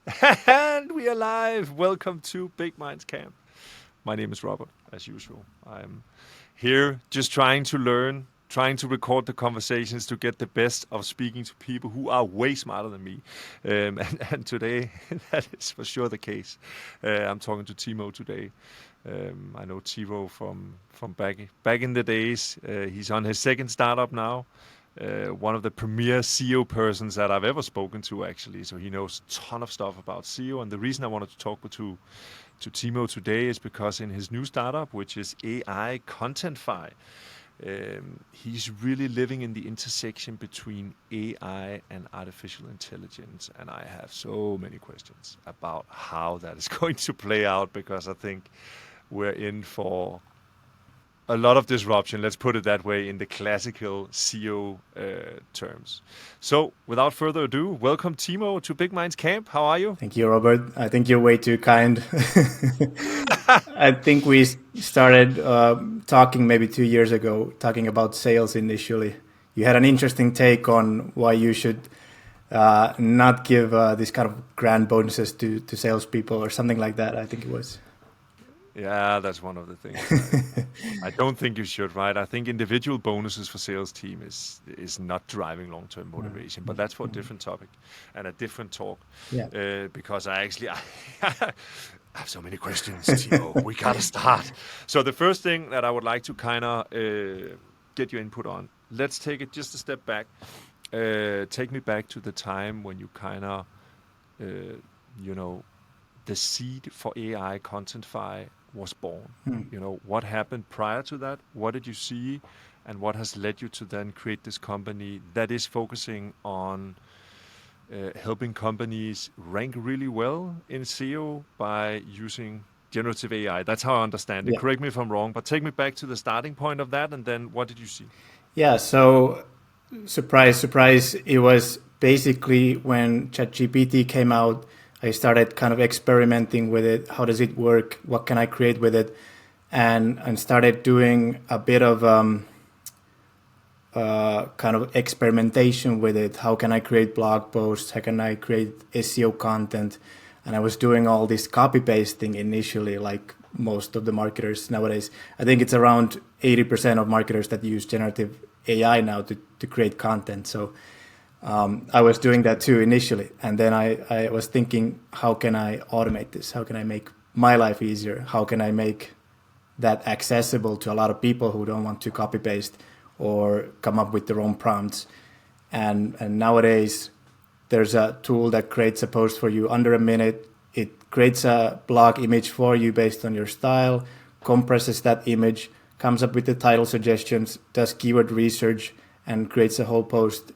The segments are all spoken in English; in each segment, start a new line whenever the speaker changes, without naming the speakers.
And we are live. Welcome to Big Minds Camp. My name is Robert, as usual. I'm here just trying to learn, trying to record the conversations to get the best of speaking to people who are way smarter than me. And today, that is for sure the case. I'm talking to Teemu today. I know Timo from back in the days. He's on his second startup now. One of the premier SEO persons that I've ever spoken to, actually. So he knows a ton of stuff about SEO. And the reason I wanted to talk to Timo today is because in his new startup, which is AI Contentfy, he's really living in the intersection between AI and artificial intelligence. And I have so many questions about how that is going to play out, because I think we're in for a lot of disruption, let's put it that way, in the classical SEO terms. So, without further ado, welcome Timo to Big Minds Camp. How are you?
Thank you, Robert. I think you're way too kind. I think we started talking maybe 2 years ago, talking about sales initially. You had an interesting take on why you should not give these kind of grand bonuses to salespeople or something like that, I think it was.
Yeah, that's one of the things. I don't think you should, right? I think individual bonuses for sales team is not driving long-term motivation, but that's for a different topic and a different talk.
Yeah.
Because I have so many questions, Timo. We gotta start. So the first thing that I would like to kind of get your input on, let's take it just a step back. Take me back to the time when you kind of, you know, the seed for AI Contentfy was born.
Hmm.
What happened prior to that? What did you see? And what has led you to then create this company that is focusing on helping companies rank really well in SEO by using generative AI? That's how I understand it.
Yeah.
Correct me if I'm wrong, but take me back to the starting point of that, and then what did you see?
Yeah. So, surprise, surprise, it was basically when ChatGPT came out, I started kind of experimenting with it. How does it work? What can I create with it? And started doing a bit of kind of experimentation with it. How can I create blog posts? How can I create SEO content? And I was doing all this copy pasting initially, like most of the marketers nowadays. I think it's around 80% of marketers that use generative AI now to create content. So I was doing that too initially. And then I was thinking, how can I automate this? How can I make my life easier? How can I make that accessible to a lot of people who don't want to copy paste or come up with their own prompts? And nowadays, there's a tool that creates a post for you under a minute. It creates a blog image for you based on your style, compresses that image, comes up with the title suggestions, does keyword research, and creates a whole post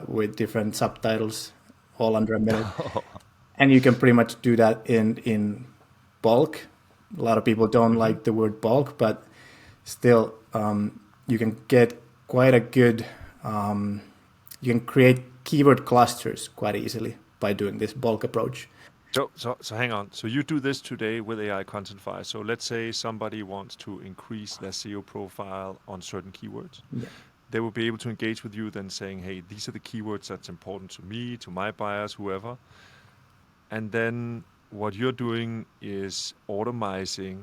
with different subtitles, all under a minute. And you can pretty much do that in bulk. A lot of people don't
Hmm.
like the word bulk, but still, you can get quite a good. You can create keyword clusters quite easily by doing this bulk approach.
So hang on. So you do this today with AI Contentfy. So let's say somebody wants to increase their SEO profile on certain keywords.
Yeah.
They will be able to engage with you then saying, hey, these are the keywords that's important to me, to my buyers, whoever. And then what you're doing is automizing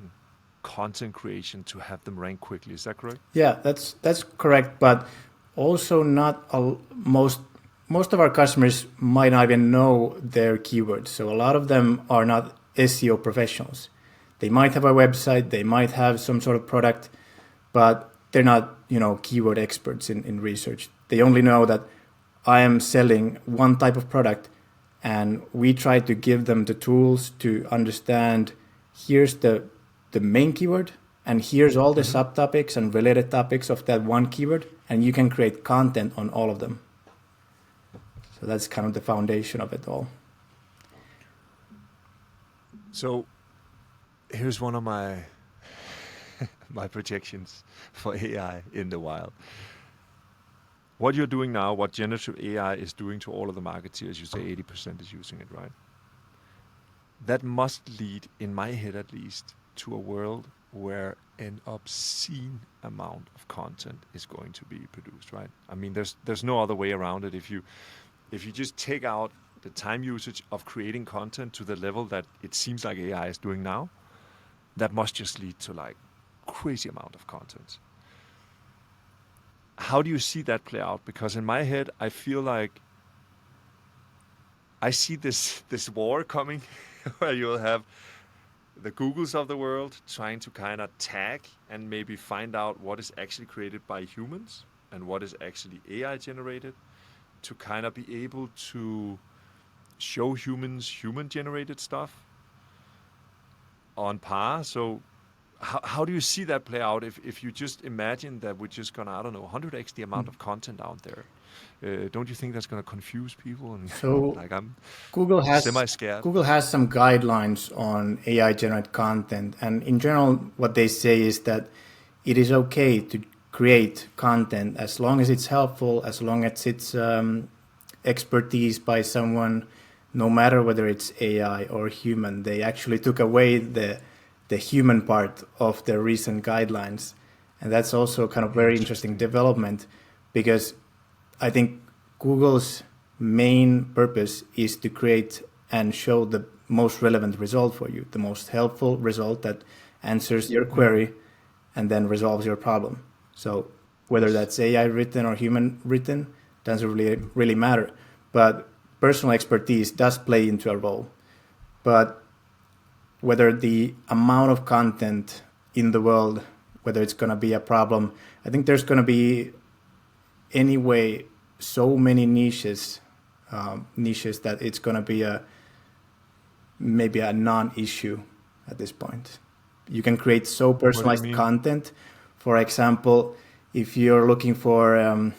content creation to have them rank quickly. Is that correct?
Yeah, that's correct. But also not most of our customers might not even know their keywords. So a lot of them are not SEO professionals. They might have a website, they might have some sort of product, but they're not, keyword experts in research. They only know that I am selling one type of product, and we try to give them the tools to understand here's the main keyword, and here's all the
Hmm.
subtopics and related topics of that one keyword, and you can create content on all of them. So that's kind of the foundation of it all.
So here's one of my projections for AI in the wild. What you're doing now, what generative AI is doing to all of the marketeers, you say 80% is using it, right? That must lead, in my head at least, to a world where an obscene amount of content is going to be produced, right? I mean, there's no other way around it. If you just take out the time usage of creating content to the level that it seems like AI is doing now, that must just lead to like crazy amount of content. How do you see that play out? Because in my head, I feel like I see this war coming where you'll have the Googles of the world trying to kind of tag and maybe find out what is actually created by humans and what is actually AI generated, to kind of be able to show humans human generated stuff on par. So how do you see that play out if you just imagine that we're just gonna, I don't know, 100x the amount of content out there? Don't you think that's gonna confuse people? And
So
like I'm
Google has
semi scared.
Google has some guidelines on AI generated content, and in general, what they say is that it is okay to create content as long as it's helpful, as long as it's expertise by someone, no matter whether it's AI or human. They actually took away the human part of the recent guidelines, and that's also kind of very interesting
Interesting.
development, because I think Google's main purpose is to create and show the most relevant result for you, the most helpful result that answers your query and then resolves your problem. So whether
Yes.
that's AI written or human written doesn't really matter. But personal expertise does play into a role. But whether the amount of content in the world, whether it's going to be a problem, I think there's going to be anyway so many niches that it's going to be maybe a non-issue at this point. You can create so
What do you
personalized
mean?
content. For example, if you're looking for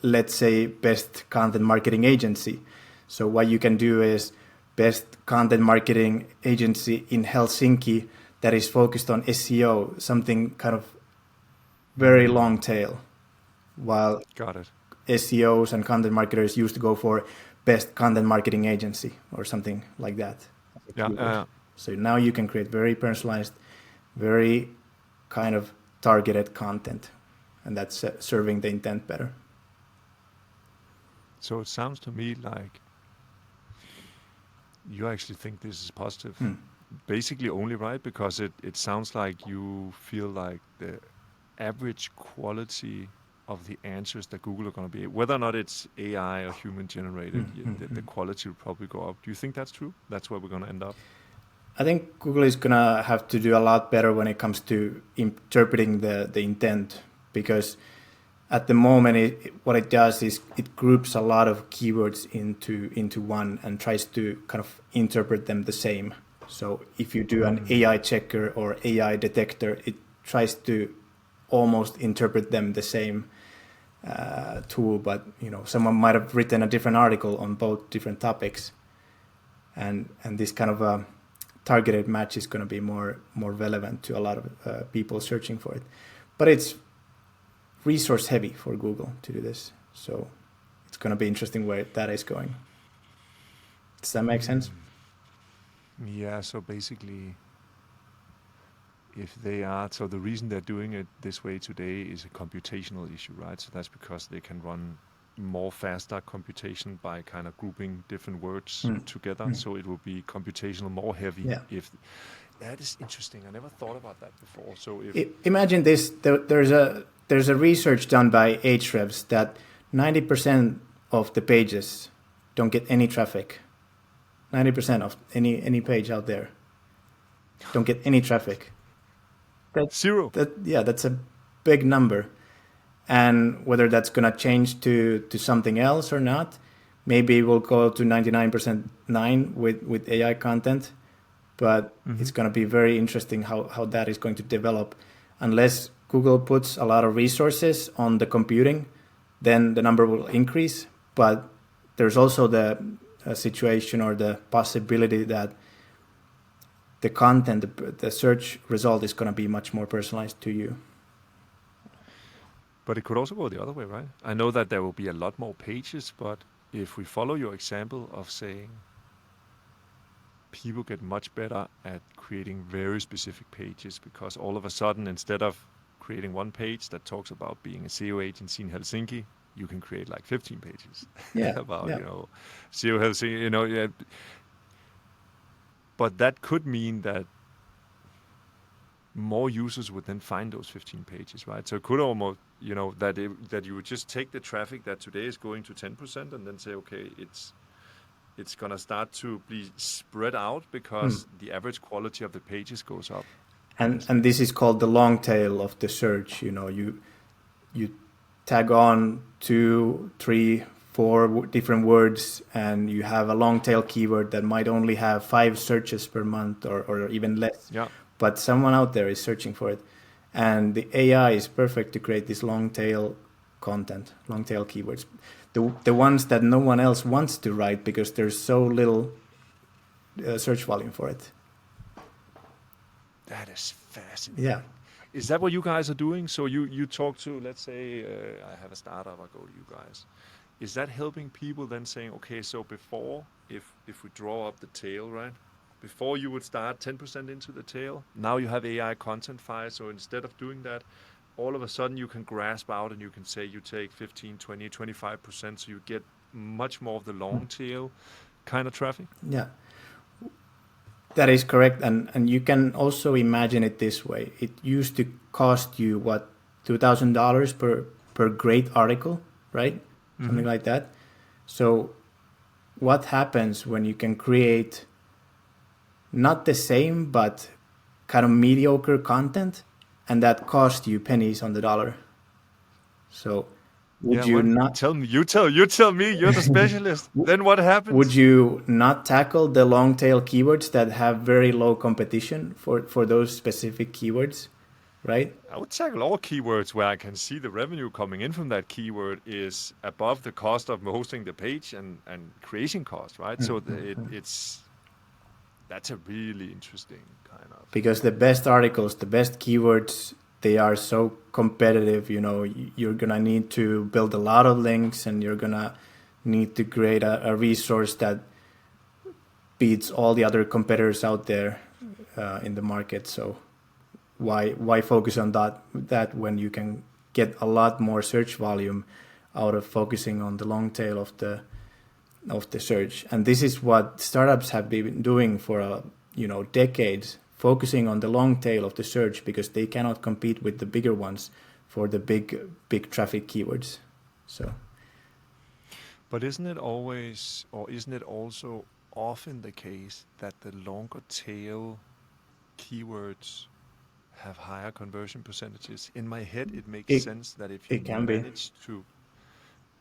let's say best content marketing agency, so what you can do is best content marketing agency in Helsinki that is focused on SEO, something kind of very long tail, while
Got it.
SEOs and content marketers used to go for best content marketing agency or something like that as a
Yeah.
keyword. So now you can create very personalized, very kind of targeted content, and that's serving the intent better.
So it sounds to me like you actually think this is positive.
Hmm.
Basically only, right? Because it sounds like you feel like the average quality of the answers that Google are going to be, whether or not it's AI or human generated, the quality will probably go up. Do you think that's true? That's where we're going to end up?
I think Google is gonna have to do a lot better when it comes to interpreting the intent, because at the moment what it does is it groups a lot of keywords into one and tries to kind of interpret them the same. So if you do an AI checker or AI detector, it tries to almost interpret them the same tool, but someone might have written a different article on both different topics, and this kind of a targeted match is going to be more relevant to a lot of people searching for it. But it's resource heavy for Google to do this, so it's going to be interesting where that is going. Does that make sense?
Yeah, so basically, if they are, so the reason they're doing it this way today is a computational issue, right? So that's because they can run more faster computation by kind of grouping different words together. So it will be computational more heavy.
Yeah.
If that is interesting, I never thought about that before. So if
Imagine this: there's a research done by Ahrefs that 90% of the pages don't get any traffic. 90% of any page out there don't get any traffic.
zero,
That's a big number. And whether that's going to change to something else or not, maybe we'll go to 99% 9 with AI content, but it's going to be very interesting how that is going to develop. Unless Google puts a lot of resources on the computing, then the number will increase. But there's also the situation or the possibility that the content, the search result is going to be much more personalized to you.
but it could also go the other way, right? I know that there will be a lot more pages, but if we follow your example of saying people get much better at creating very specific pages, because all of a sudden, instead of creating one page that talks about being a SEO agency in Helsinki, you can create like 15 pages
Yeah,
about,
yeah.
SEO health, yeah. But that could mean that more users would then find those 15 pages, right? So it could almost, that you would just take the traffic that today is going to 10% and then say, okay, it's gonna start to be spread out because the average quality of the pages goes up.
And this is called the long tail of the search. You tag on 2, 3, 4 different words, and you have a long tail keyword that might only have 5 searches per month, or even less.
Yeah.
But someone out there is searching for it, and the AI is perfect to create this long tail content, long tail keywords, the ones that no one else wants to write because there's so little search volume for it.
That is fascinating.
Yeah.
Is that what you guys are doing? So you talk to, let's say, I have a startup, I go to you guys. Is that helping people then saying, okay, so before, if we draw up the tail, right? Before you would start 10% into the tail, now you have AI Contentfy, so instead of doing that, all of a sudden you can grasp out and you can say you take 15, 20, 25%, so you get much more of the long tail kind of traffic?
Yeah. That is correct, and you can also imagine it this way. It used to cost you what, $2,000 per great article, right?
Mm-hmm.
Something like that. So what happens when you can create not the same but kind of mediocre content, and that cost you pennies on the dollar? So would
Yeah,
you
what?
not
Tell me. You tell me. You're the specialist. Then what
would
happens?
you not tackle the long tail keywords that have very low competition for those specific keywords, right?
I would tackle all keywords where I can see the revenue coming in from that keyword is above the cost of hosting the page and creation cost, right? So that's a really interesting kind of.
Because the best articles, the best keywords, they are so competitive. You're gonna need to build a lot of links, and you're gonna need to create a resource that beats all the other competitors out there in the market. So why focus on that when you can get a lot more search volume out of focusing on the long tail of the search? And this is what startups have been doing for decades, focusing on the long tail of the search because they cannot compete with the bigger ones for the big traffic keywords. So
But isn't it always, or isn't it also often the case that the longer tail keywords have higher conversion percentages? In my head, it makes
it
sense that if you
it can be.
manage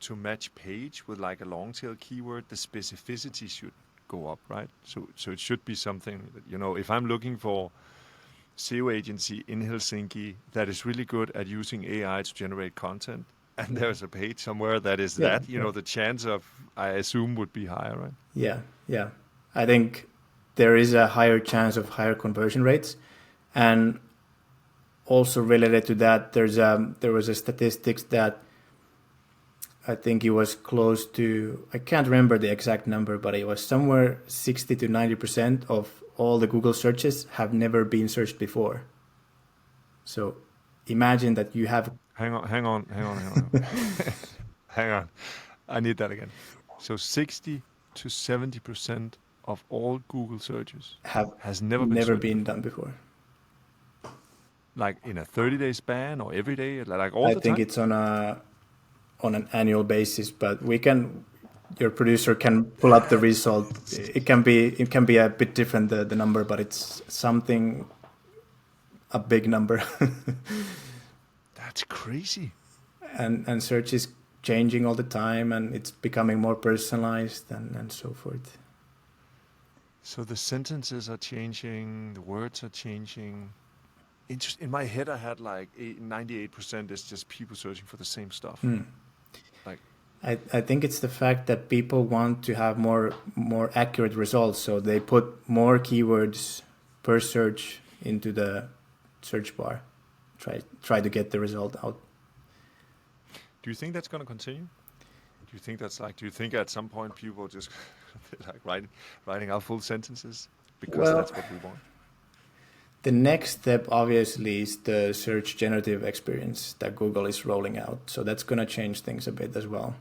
to match page with like a long tail keyword, the specificity should go up, right? So it should be something that, if I'm looking for SEO agency in Helsinki that is really good at using AI to generate content, and there's a page somewhere that is
Yeah,
that, the chance of, I assume, would be higher, right?
yeah. I think there is a higher chance of higher conversion rates, and also related to that, there was a statistics that I think it was close to, I can't remember the exact number, but it was somewhere 60 to 90% of all the Google searches have never been searched before. So imagine that you have
Hang on. Hang on. I need that again. So 60 to 70% of all Google searches
have
has never been
never
searched
been
before.
done before.
Like in a 30-day span or every day, like all
I
the
think
time?
it's on an annual basis, but your producer can pull up the result. It can be a bit different, the number, but it's something, a big number.
That's crazy.
And search is changing all the time, and it's becoming more personalized, and so forth.
So the sentences are changing, the words are changing. In my head, I had like 98% is just people searching for the same stuff. Like,
I think it's the fact that people want to have more accurate results, so they put more keywords per search into the search bar, try to get the result out.
do you think that's going to continue? Do you think at some point people just like writing out full sentences because
Well,
that's what we want?
The next step, obviously, is the search generative experience that Google is rolling out. So that's going to change things a bit as well.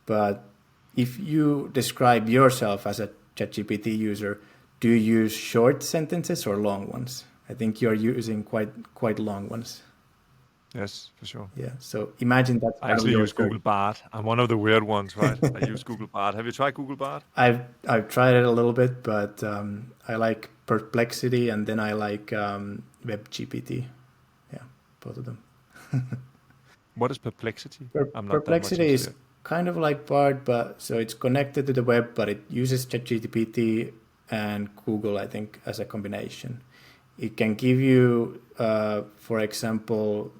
But if you describe yourself as a ChatGPT user, do you use short sentences or long ones? I think you're using quite long ones.
Yes, for sure.
Yeah. So imagine that's
I
kind of
actually
your
use
search.
Google Bard. I'm one of the weird ones, right? I use Google Bard. Have you tried Google Bard?
I've tried it a little bit, but I like Perplexity and then I like WebGPT. Yeah, both of them.
What is Perplexity? I'm not that much
Perplexity
into
is
it.
kind of like Bard, but so it's connected to the web, but it uses ChatGPT and Google, I think, as a combination. It can give you, for example,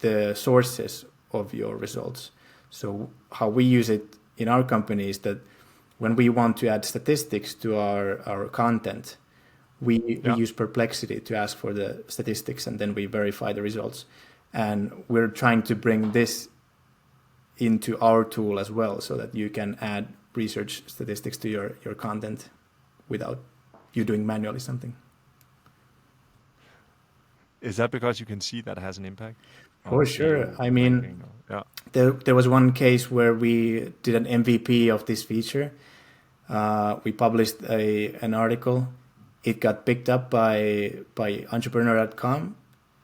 the sources of your results. So how we use it in our company is that when we want to add statistics to our content, we
Yeah.
use Perplexity to ask for the statistics and then we verify the results. And we're trying to bring this into our tool as well so that you can add research statistics to your content without you doing manually something.
Is that because you can see that has an impact on
For sure.
SEO
I mean,
ranking? Yeah.
there was one case where we did an MVP of this feature. We published an article. It got picked up by entrepreneur.com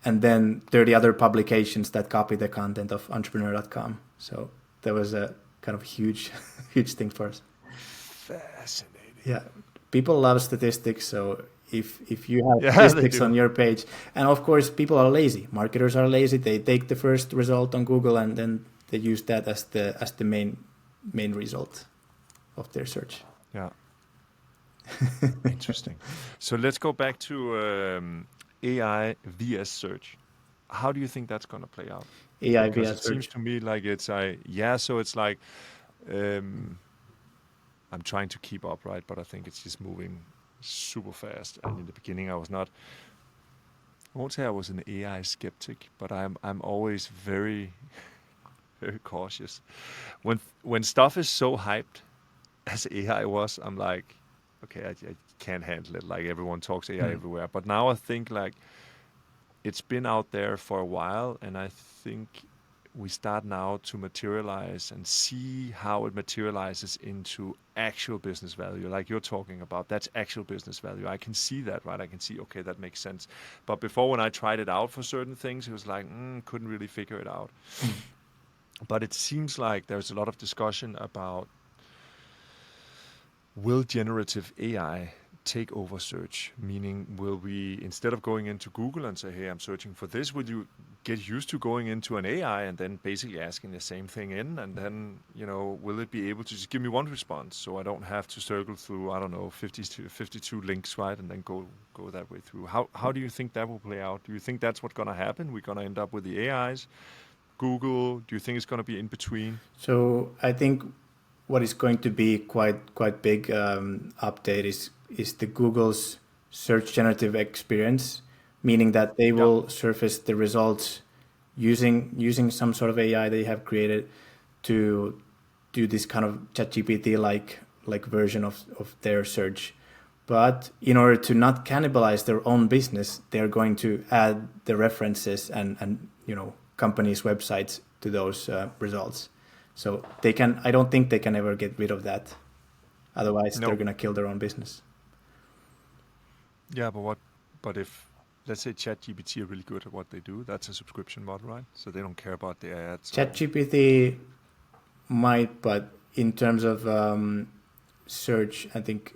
and then 30 other publications that copy the content of entrepreneur.com. So that was a kind of huge, huge thing for us.
Fascinating.
Yeah, people love statistics. So if you have
Yeah, they
statistics on
do.
your page, and of course people are lazy. Marketers are lazy. They take the first result on Google and then they use that as the main result of their search.
Yeah. Interesting. So let's go back to AI vs search. How do you think that's going to play out?
AI
Because
via
it seems
search.
to me like it's yeah. So it's like um, I'm trying to keep up, right? But I think it's just moving super fast. And in the beginning, I was not. I won't say I was an AI skeptic, but I'm always very very cautious. When stuff is so hyped as AI was, I'm like, okay, I can't handle it. Like everyone talks AI
Hmm.
everywhere, but now I think like it's been out there for a while, and I think we start now to materialize and see how it materializes into actual business value. Like you're talking about, that's actual business value. I can see that, right? I can see, okay, that makes sense. But before, when I tried it out for certain things, it was like, couldn't really figure it out.
Hmm.
But it seems like there's a lot of discussion about, will generative AI take over search? Meaning, will we, instead of going into Google and say, hey, I'm searching for this, will you get used to going into an AI and then basically asking the same thing in? And then, will it be able to just give me one response so I don't have to circle through, I don't know, 52 links, right? And then go that way through. How do you think that will play out? Do you think that's what's going to happen? We're going to end up with the AIs? Google? Do you think it's going to be in between?
So I think what is going to be quite big update is the Google's search generative experience, meaning that they
Yeah.
will surface the results using some sort of AI they have created to do this kind of ChatGPT like version of their search. But in order to not cannibalize their own business, they're going to add the references and companies' websites to those results. So they can. I don't think they can ever get rid of that. Otherwise, they're
No.
gonna kill their own business.
Yeah, but what? But if, let's say ChatGPT are really good at what they do, that's a subscription model, right? So they don't care about the ads or.
ChatGPT might, but in terms of search, I think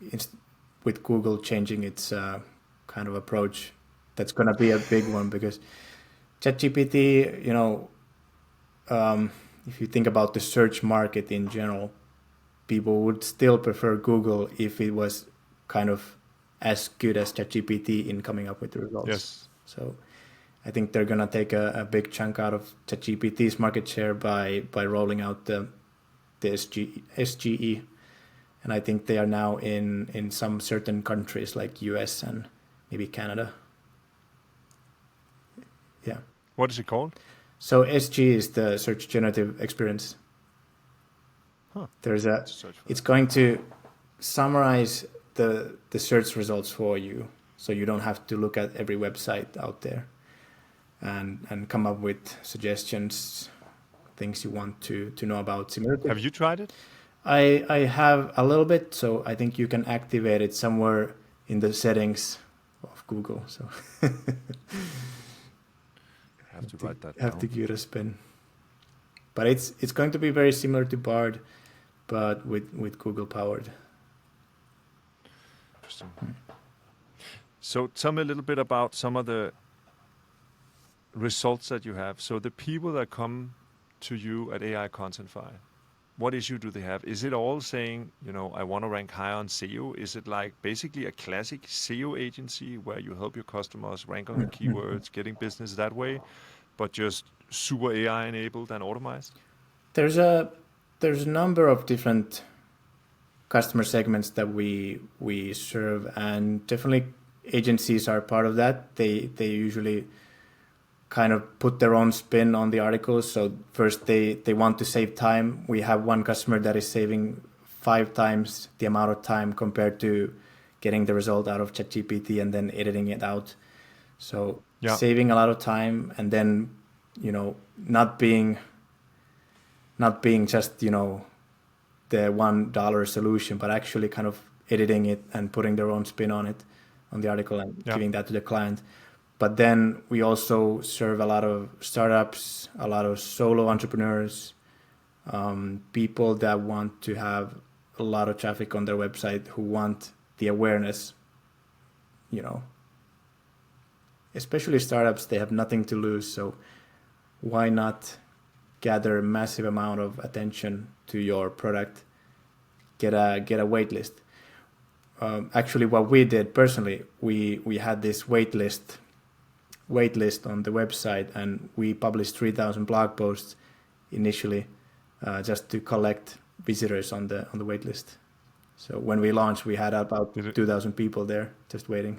with Google changing its kind of approach, that's gonna be a big one because ChatGPT, if you think about the search market in general, people would still prefer Google if it was kind of as good as ChatGPT in coming up with the results.
Yes.
So I think they're gonna take a big chunk out of ChatGPT's market share by rolling out the SGE, and I think they are now in some certain countries like US and maybe Canada. Yeah.
What is it called?
So SG is the search generative experience.
Huh.
There's
To search for
it's
that.
going to summarize the search results for you. so you don't have to look at every website out there and come up with suggestions, things you want to know about. Similar to
Have you tried it?
I have a little bit, so I think you can activate it somewhere in the settings of Google. So
I have to write that
have to
down.
give it a spin. But it's going to be very similar to Bard, but with Google powered.
Interesting. So tell me a little bit about some of the results that you have. So the people that come to you at AI Contentfy, what issue do they have? Is it all saying, I want to rank higher on SEO? Is it like basically a classic SEO agency where you help your customers rank on the keywords, getting business that way, but just super AI enabled and automized?
There's a number of different customer segments that we serve, and definitely agencies are part of that. They usually kind of put their own spin on the articles. So first they want to save time. We have one customer that is saving 5 times the amount of time compared to getting the result out of ChatGPT and then editing it out. So
Yeah.
saving a lot of time, and then not being just the $1 solution, but actually kind of editing it and putting their own spin on it, on the article, and
Yeah.
giving that to the client. But then we also serve a lot of startups, a lot of solo entrepreneurs, people that want to have a lot of traffic on their website, who want the awareness. Especially startups, they have nothing to lose, so why not gather a massive amount of attention to your product, get a wait list. Actually, what we did personally, we had this wait list on the website, and we published 3,000 blog posts initially, just to collect visitors on the wait list. So when we launched, we had about 2,000 people there just waiting.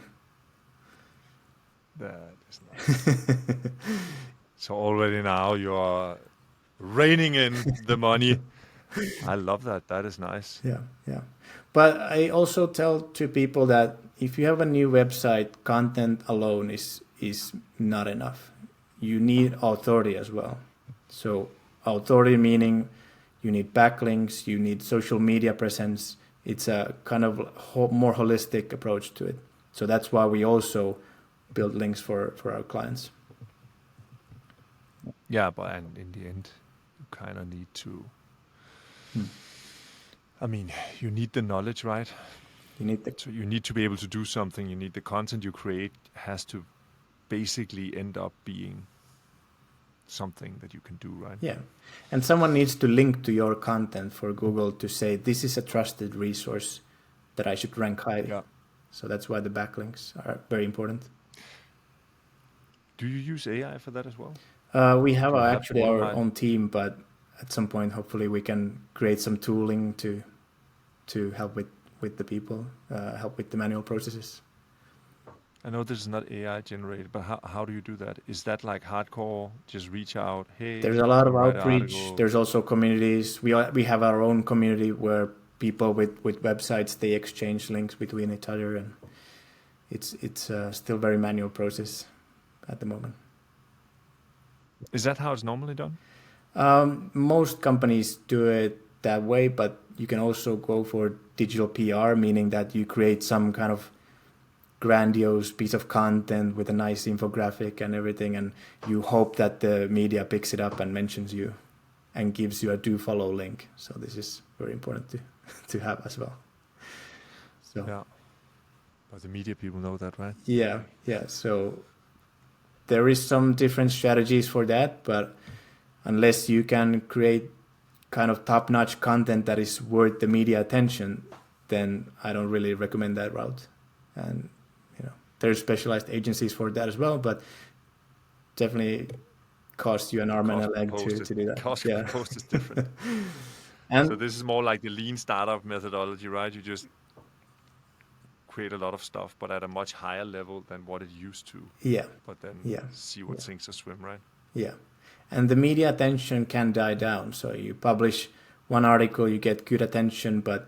That is nice. So already now you're reining in the money. I love that. That is nice.
Yeah. But I also tell to people that if you have a new website, content alone is not enough. You need authority as well. So authority meaning you need backlinks, you need social media presence. It's a kind of more holistic approach to it. So that's why we also build links for our clients.
Yeah, but and in the end, you kind of need to. I mean, you need the knowledge, right? So you need to be able to do something. You need the content you create has to basically end up being something that you can do, right?
Yeah. And someone needs to link to your content for Google to say, this is a trusted resource that I should rank highly.
Yeah.
So that's why the backlinks are very important.
Do you use AI for that as well?
We have actually our
automated
own team, but at some point, hopefully we can create some tooling to help with the people, help with the manual processes.
I know this is not AI generated, but how do you do that? Is that like hardcore? Just reach out. Hey,
There's a lot of
write an
outreach.
article.
There's also communities. We have our own community where people with websites, they exchange links between each other, and it's still very manual process at the moment.
Is that how it's normally done?
Most companies do it that way, but you can also go for digital PR, meaning that you create some kind of grandiose piece of content with a nice infographic and everything, and you hope that the media picks it up and mentions you and gives you a do follow link. So this is very important to have as well. So
Yeah. But the media people know that, right?
yeah. So there is some different strategies for that, but unless you can create kind of top-notch content that is worth the media attention, then I don't really recommend that route. And there's specialized agencies for that as well, but definitely cost you an arm and a leg to do that.
Cost per post is different.
And
so this is more like the lean startup methodology, right? You just create a lot of stuff, but at a much higher level than what it used to.
Yeah.
But then see what sinks or swim, right?
Yeah. And the media attention can die down. So you publish one article, you get good attention, but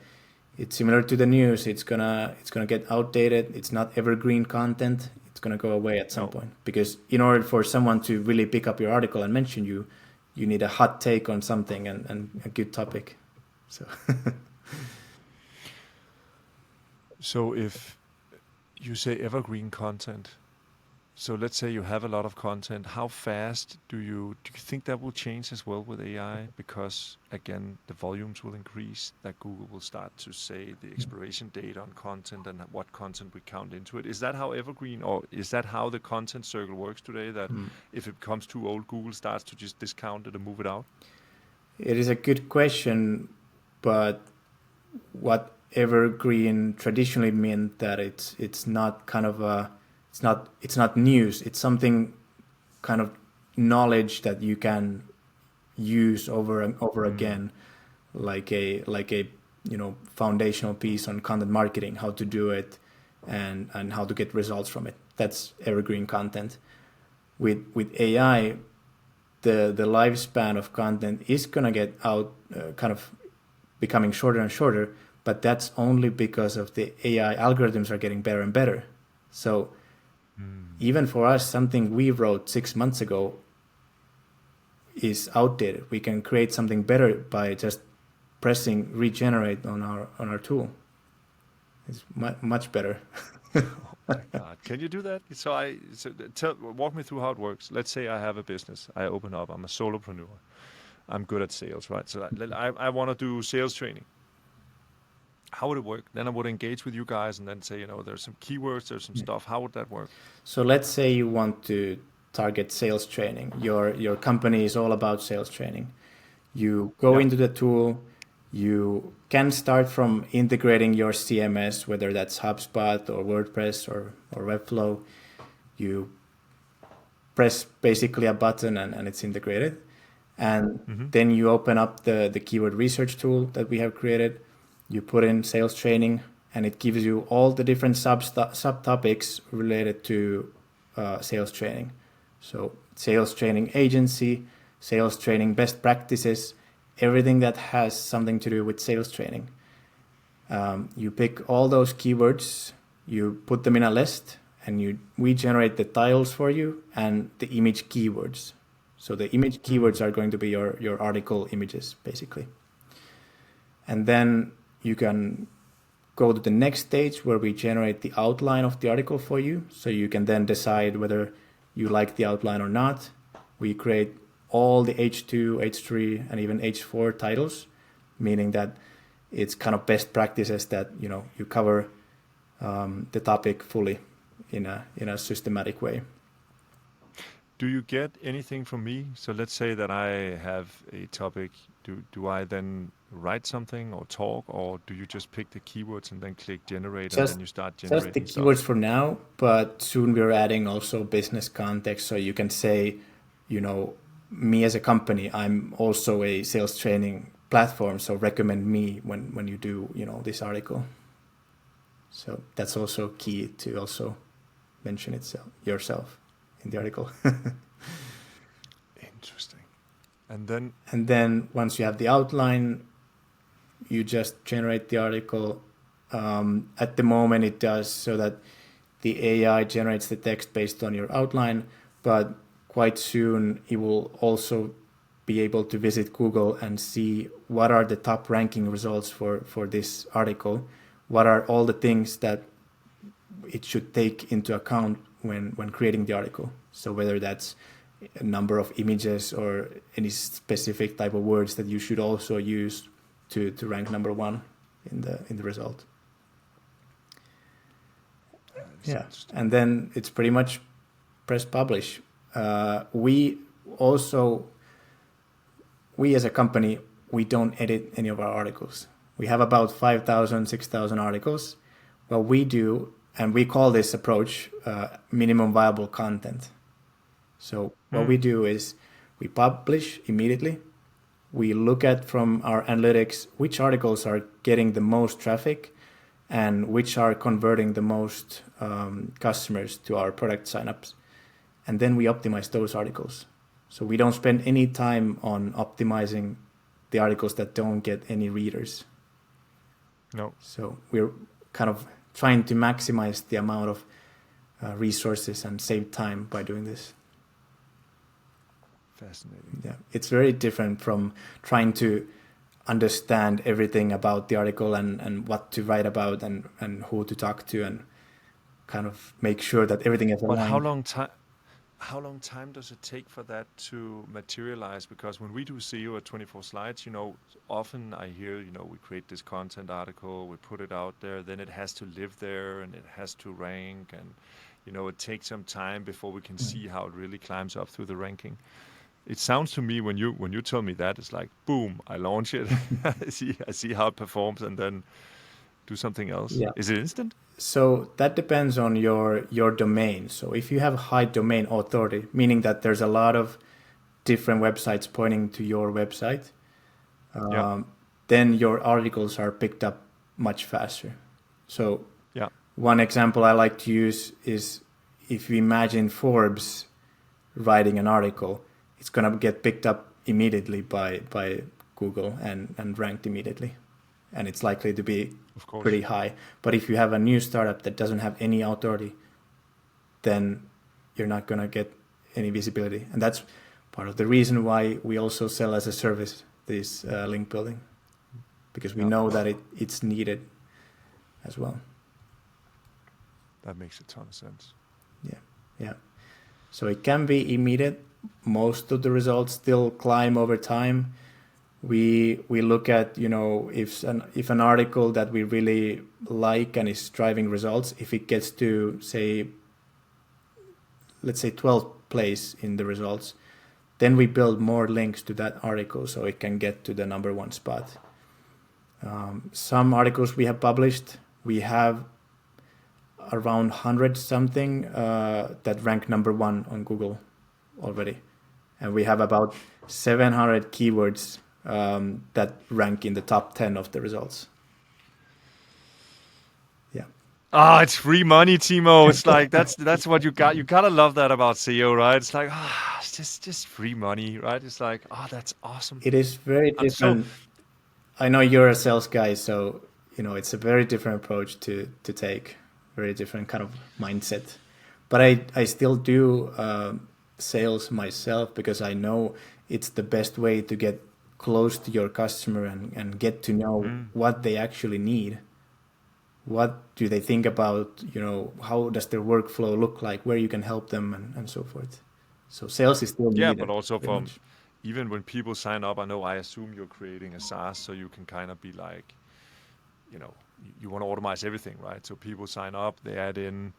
it's similar to the news. It's gonna get outdated. It's not evergreen content. It's gonna go away at some
No.
point, because in order for someone to really pick up your article and mention you, you need a hot take on something and a good topic. So
So if you say evergreen content, so let's say you have a lot of content. How fast do you think that will change as well with AI? Because again, the volumes will increase. That Google will start to say the expiration date on content and what content we count into it. Is that how evergreen, or is that how the content circle works today? That if it becomes too old, Google starts to just discount it and move it out.
it is a good question, but what evergreen traditionally meant that it's not kind of a it's not news. It's something kind of knowledge that you can use over and over
Mm.
again, like a foundational piece on content marketing, how to do it, and how to get results from it. That's evergreen content. With AI, the lifespan of content is gonna get out, kind of becoming shorter and shorter, but that's only because of the AI algorithms are getting better and better. So
Mm.
even for us, something we wrote 6 months ago is outdated. We can create something better by just pressing regenerate on our tool. It's much better.
Oh my God. Can you do that? Walk me through how it works. Let's say I have a business. I open up. I'm a solopreneur. I'm good at sales, right? So I want to do sales training. How would it work? Then I would engage with you guys and then say, there's some keywords, there's some stuff. How would that work?
So let's say you want to target sales training. Your company is all about sales training. You go
Yeah.
into the tool. You can start from integrating your CMS, whether that's HubSpot or WordPress or Webflow. You press basically a button and it's integrated. And
Hmm.
then you open up the keyword research tool that we have created. You put in sales training, and it gives you all the different subtopics related to sales training. So sales training agency, sales training best practices, everything that has something to do with sales training. You pick all those keywords, you put them in a list, and we generate the titles for you and the image keywords. So the image keywords
Mm.
are going to be your article images, basically. And then you can go to the next stage where we generate the outline of the article for you. So you can then decide whether you like the outline or not. We create all the H2, H3, and even H4 titles, meaning that it's kind of best practices that you cover the topic fully in a systematic way.
Do you get anything from me? So let's say that I have a topic. Do I then write something or talk, or do you just pick the keywords and then click generate and
Just
then you start
just the
generating
keywords
stuff?
for now, but soon we're adding also business context. So you can say, you know, me as a company, I'm also a sales training platform, so recommend me when you do, this article. So that's also key to also mention itself yourself in the article.
Interesting. And then,
And then once you have the outline, you just generate the article. At the moment, it does so that the AI generates the text based on your outline, but quite soon it will also be able to visit Google and see what are the top ranking results for this article, what are all the things that it should take into account when creating the article. So whether that's a number of images or any specific type of words that you should also use to rank number one in the result.
that is
Yeah,
interesting.
and then it's pretty much press publish. We also, we as a company, we don't edit any of our articles. We have about 5,000, 6,000 articles. What we do, and we call this approach minimum viable content. So what we
Mm.
do is we publish immediately. We look at from our analytics which articles are getting the most traffic and which are converting the most customers to our product signups. And then we optimize those articles. So we don't spend any time on optimizing the articles that don't get any readers.
No.
So we're kind of trying to maximize the amount of resources and save time by doing this.
Fascinating.
Yeah, it's very different from trying to understand everything about the article and what to write about and who to talk to and kind of make sure that everything is
But
aligned.
how long time does it take for that to materialize? Because when we do SEO at 24 slides, often I hear, we create this content article, we put it out there, then it has to live there and it has to rank, and it takes some time before we can see how it really climbs up through the ranking. It sounds to me when you tell me that, it's like boom, I launch it, I see how it performs, and then do something else.
Yeah.
Is it instant?
So that depends on your domain. So if you have high domain authority, meaning that there's a lot of different websites pointing to your website,
Yeah,
then your articles are picked up much faster. So
yeah,
one example I like to use is if you imagine Forbes writing an article, it's gonna get picked up immediately by Google and ranked immediately, and it's likely to be
of course.
pretty high. But if you have a new startup that doesn't have any authority, then you're not gonna get any visibility, and that's part of the reason why we also sell as a service this link building, because we
Yeah,
know that it's needed as well.
that makes a ton of sense.
Yeah, yeah. So it can be immediate. Most of the results still climb over time. We look at if an article that we really like and is driving results, if it gets to say let's say 12th place in the results, then we build more links to that article so it can get to the number one spot. Some articles we have published, we have around 100 something that rank number one on Google already. And we have about 700 keywords that rank in the top 10 of the results. Yeah.
Ah, it's free money, Timo. It's like that's what you got. You gotta love that about SEO, right? It's like it's just free money, right? It's like that's awesome.
It is very
And so
different. I know you're a sales guy, so it's a very different approach to take, very different kind of mindset. But I still do sales myself because I know it's the best way to get close to your customer and get to know
mm,
what they actually need. What do they think about, how does their workflow look like, where you can help them and so forth. So sales is still
yeah, but
needed
also
very
from
much.
even when people sign up, I assume you're creating a SaaS, so you can kind of be like, you know, you want to automate everything, right? So people sign up, they add in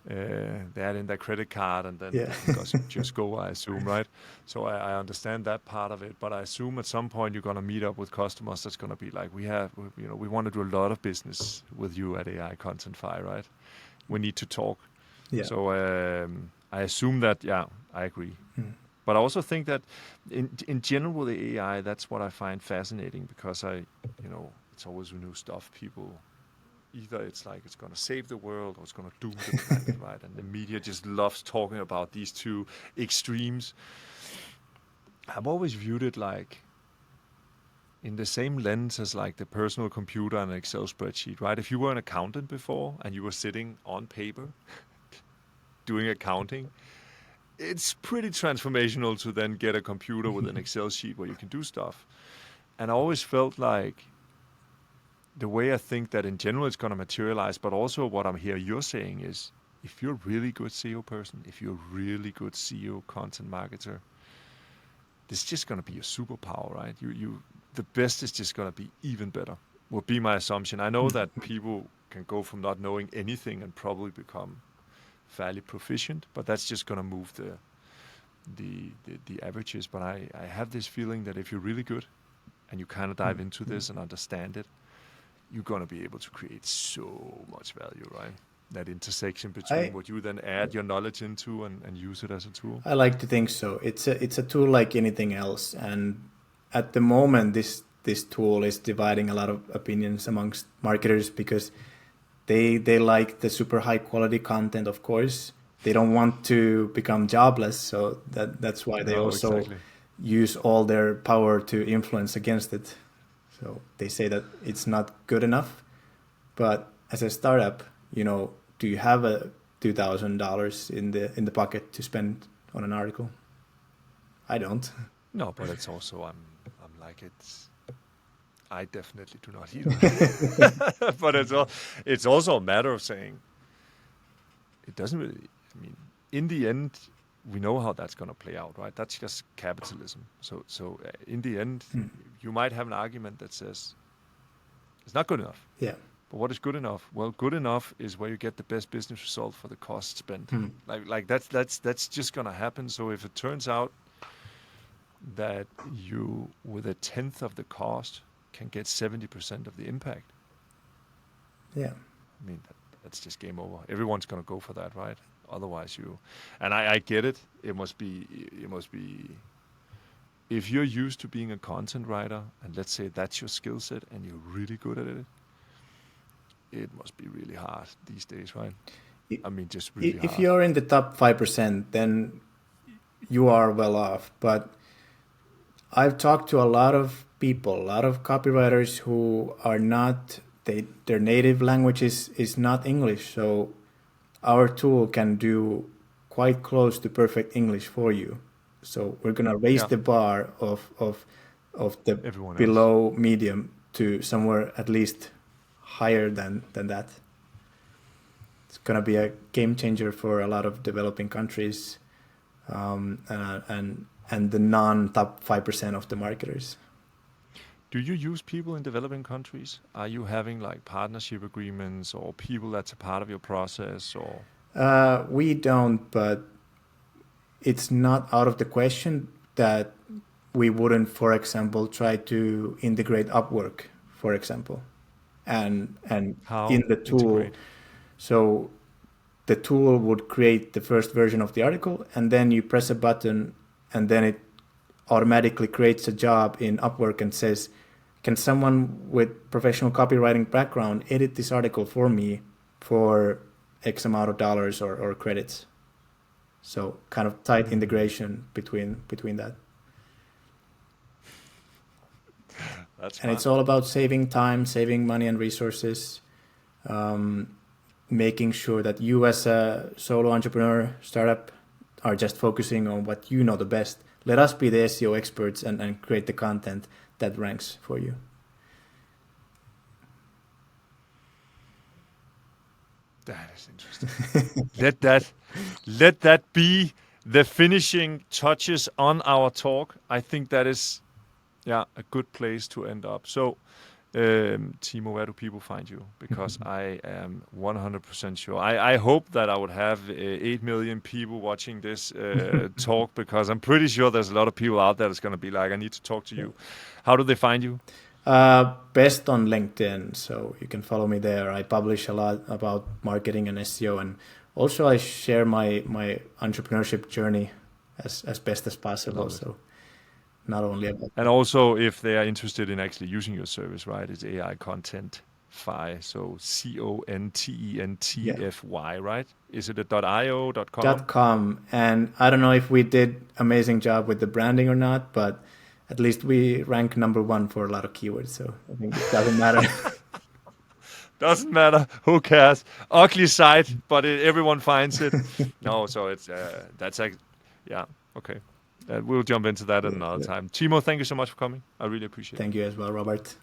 their credit card, and then
Yeah.
they can just go, I assume, right? So I understand that part of it, but I assume at some point you're going to meet up with customers that's going to be like, we want to do a lot of business with you at AI Contentfy, right? We need to talk.
Yeah.
So I assume that, yeah, I agree.
Mm.
But I also think that in general with the AI, that's what I find fascinating because it's always new stuff. People either it's like it's going to save the world or it's going to doom the planet, right? And the media just loves talking about these two extremes. I've always viewed it like in the same lens as like the personal computer and an Excel spreadsheet, right? If you were an accountant before and you were sitting on paper doing accounting, it's pretty transformational to then get a computer with an Excel sheet where you can do stuff. And I always felt like the way I think that in general it's going to materialize, but also what I'm hearing you're saying is if you're a really good SEO person, if you're a really good SEO content marketer, this is just going to be a superpower, right? The best is just going to be even better, would be my assumption. I know that people can go from not knowing anything and probably become fairly proficient, but that's just going to move the averages. But I have this feeling that if you're really good and you kind of dive into this and understand it, you're going to be able to create so much value, right? That intersection between
I
what you then add your knowledge into and use it as a tool.
I like to think so. It's a tool like anything else, and at the moment, this tool is dividing a lot of opinions amongst marketers because they like the super high quality content. Of course, they don't want to become jobless, so that's why they
No,
also
exactly.
use all their power to influence against it. So they say that it's not good enough, But as a startup, do you have a $2,000 in the pocket to spend on an article? I don't.
No, but it's also I'm like I definitely do not either. But it's also a matter of saying it doesn't really. I mean, in the end, we know how that's going to play out, right? That's just capitalism. So in the end, you might have an argument that says it's not good enough.
Yeah.
But what is good enough? Well, good enough is where you get the best business result for the cost spent. Like that's just going to happen. So if it turns out that you, with a tenth of the cost, can get 70% of the impact.
Yeah.
I mean, that's just game over. Everyone's going to go for that, right? Otherwise, and I get it. It must be, if you're used to being a content writer, and let's say that's your skill set, and you're really good at it, it must be really hard these days, right? I mean, just really
If
hard.
you're in the top 5%, then you are well off. But I've talked to a lot of people, a lot of copywriters who are not, their native language is not English. So our tool can do quite close to perfect English for you. So we're gonna raise
Yeah,
the bar of the
everyone else.
below medium to somewhere at least higher than that. It's gonna be a game changer for a lot of developing countries, and the non top 5% of the marketers.
Do you use people in developing countries? Are you having like partnership agreements or people that's a part of your process or?
We don't, but it's not out of the question that we wouldn't, for example, try to integrate Upwork, for example, and in
How
the tool.
integrate?
So the tool would create the first version of the article, and then you press a button, and then it automatically creates a job in Upwork and says, can someone with professional copywriting background edit this article for me for X amount of dollars or credits? So kind of tight
Mm,
integration between that.
that's
And it's
smart.
all about saving time, saving money and resources, um, making sure that you as a solo entrepreneur startup are just focusing on what you know the best. Let us be the SEO experts and create the content that ranks for you.
That is interesting. Let that be the finishing touches on our talk. I think that is a good place to end up. So Teemu, where do people find you? Because I am 100% sure. I hope that I would have 8 million people watching this talk because I'm pretty sure there's a lot of people out there that's going to be like, I need to talk to you. How do they find you?
Best on LinkedIn, so you can follow me there. I publish a lot about marketing and SEO, and also I share my entrepreneurship journey as best as possible.
Love it.
So not only about
And also, if they are interested in actually using your service, right, it's AI Contentfy. So
yeah
CONTENTFY, right? Is it a .io, .com?
.com, and I don't know if we did amazing job with the branding or not, but at least we rank number one for a lot of keywords. So I think it doesn't matter.
Doesn't matter. Who cares? Ugly site, but everyone finds it. No, so it's that's like, yeah, okay. We'll jump into that at
Yeah,
another
yeah.
time. Timo, thank you so much for coming. I really appreciate it.
Thank you as well, Robert.